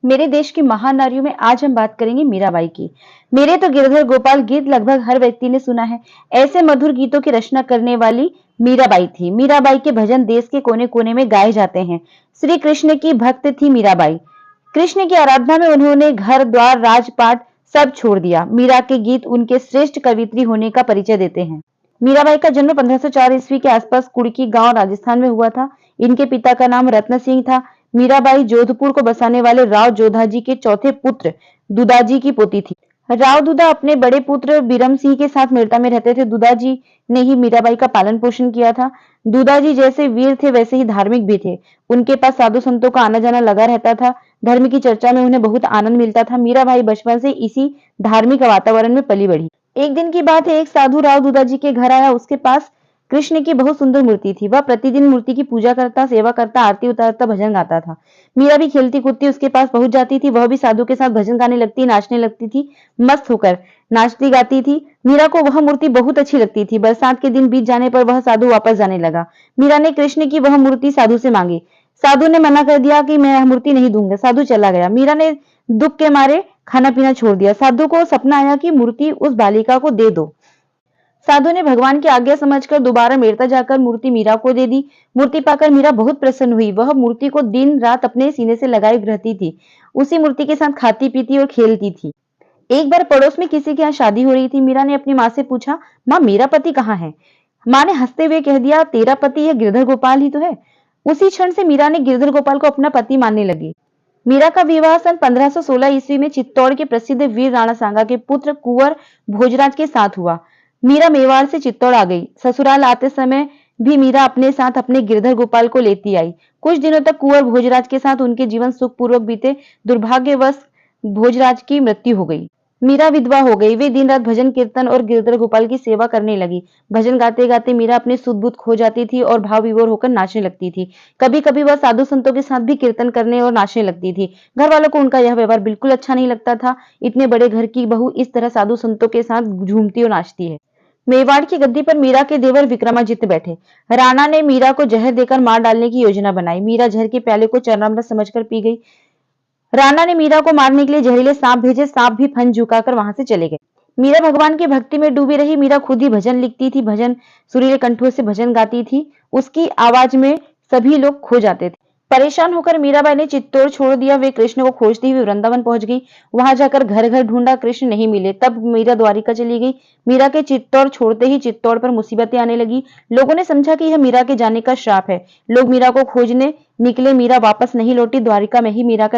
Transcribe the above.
मेरे देश की महान नारियों में आज हम बात करेंगे मीराबाई की। मेरे तो गिरधर गोपाल गीत लगभग हर व्यक्ति ने सुना है। ऐसे मधुर गीतों की रचना करने वाली मीराबाई थी। मीराबाई के भजन देश के कोने कोने में गाए जाते हैं। श्री कृष्ण की भक्त थी मीराबाई। कृष्ण की आराधना में उन्होंने घर द्वार राजपाट सब छोड़ दिया। मीरा के गीत उनके श्रेष्ठ कवियत्री होने का परिचय देते हैं। मीराबाई का जन्म 1504 ईस्वी के आसपास कुड़की गांव राजस्थान में हुआ था। इनके पिता का नाम रत्न सिंह था। मीराबाई जोधपुर को बसाने वाले राव जोधाजी के चौथे पुत्र दुदाजी की पोती थी। राव दुदा अपने बड़े पुत्र बिरम सिंह के साथ मेड़ता में रहते थे। दुदाजी ने ही मीराबाई का पालन पोषण किया था। दुदाजी जैसे वीर थे वैसे ही धार्मिक भी थे। उनके पास साधु संतों का आना जाना लगा रहता था। धर्म की चर्चा में उन्हें बहुत आनंद मिलता था। मीराबाई बचपन से इसी धार्मिक वातावरण में पली बढ़ी। एक दिन की बात है, एक साधु राव दुदाजी के घर आया। उसके पास कृष्ण की बहुत सुंदर मूर्ति थी। वह प्रतिदिन मूर्ति की पूजा करता, सेवा करता, आरती उतारता, भजन गाता था। मीरा भी खेलती कूदती उसके पास पहुंच जाती थी। वह भी साधु के साथ भजन गाने लगती, नाचने लगती थी। मस्त होकर नाचती गाती थी। मीरा को वह मूर्ति बहुत अच्छी लगती थी। बरसात के दिन बीत जाने पर वह साधु वापस जाने लगा। मीरा ने कृष्ण की वह मूर्ति साधु से मांगी। साधु ने मना कर दिया कि मैं यह मूर्ति नहीं दूंगा। साधु चला गया। मीरा ने दुख के मारे खाना पीना छोड़ दिया। साधु को सपना आया कि मूर्ति उस बालिका को दे दो। साधु ने भगवान की आज्ञा समझकर दोबारा मेड़ता जाकर मूर्ति मीरा को दे दी। मूर्ति पाकर मीरा बहुत प्रसन्न हुई। वह मूर्ति को दिन रात अपने सीने से लगाए रहती थी। उसी मूर्ति के साथ खाती पीती और खेलती थी। एक बार पड़ोस में किसी के यहाँ शादी हो रही थी। मीरा ने अपनी माँ से पूछा, माँ मेरा पति कहाँ है? माँ ने हंसते हुए कह दिया, तेरा पति यह गिरधर गोपाल ही तो है। उसी क्षण से मीरा ने गिरधर गोपाल को अपना पति मानने लगी। मीरा का विवाह सन 1516 ईस्वी में चित्तौड़ के प्रसिद्ध वीर राणा सांगा के पुत्र कुंवर भोजराज के साथ हुआ। मीरा मेवाड़ से चित्तौड़ आ गई। ससुराल आते समय भी मीरा अपने साथ अपने गिरधर गोपाल को लेती आई। कुछ दिनों तक कुंवर भोजराज के साथ उनके जीवन सुखपूर्वक बीते। दुर्भाग्यवश भोजराज की मृत्यु हो गई। मीरा विधवा हो गई। वे दिन रात भजन कीर्तन और गिरधर गोपाल की सेवा करने लगी। भजन गाते गाते मीरा अपने सुध बुध खो जाती थी और भाव विभोर होकर नाचने लगती थी। कभी कभी वह साधु संतों के साथ भी कीर्तन करने और नाचने लगती थी। घर वालों को उनका यह व्यवहार बिल्कुल अच्छा नहीं लगता था। इतने बड़े घर की बहू इस तरह साधु संतों के साथ झूमती और नाचती है। मेवाड़ की गद्दी पर मीरा के देवर विक्रमादित्य बैठे। राणा ने मीरा को जहर देकर मार डालने की योजना बनाई। मीरा जहर के प्याले को चरणामृत समझकर पी गई। राणा ने मीरा को मारने के लिए जहरीले सांप भेजे। सांप भी फन झुकाकर वहां से चले गए। मीरा भगवान की भक्ति में डूबी रही। मीरा खुद ही भजन लिखती थी। भजन सुरीले कंठों से भजन गाती थी। उसकी आवाज में सभी लोग खो जाते थे। परेशान होकर मीराबाई ने चित्तौड़ छोड़ दिया। वे कृष्ण को खोजती हुई वृंदावन पहुंच गई। वहां जाकर घर घर ढूंढा, कृष्ण नहीं मिले। तब मीरा द्वारिका चली गई। मीरा के चित्तौड़ छोड़ते ही चित्तौड़ पर मुसीबतें आने लगी। लोगों ने समझा कि यह मीरा के जाने का श्राप है। लोग मीरा को खोजने निकले। मीरा वापस नहीं लौटी। द्वारिका में ही मीरा का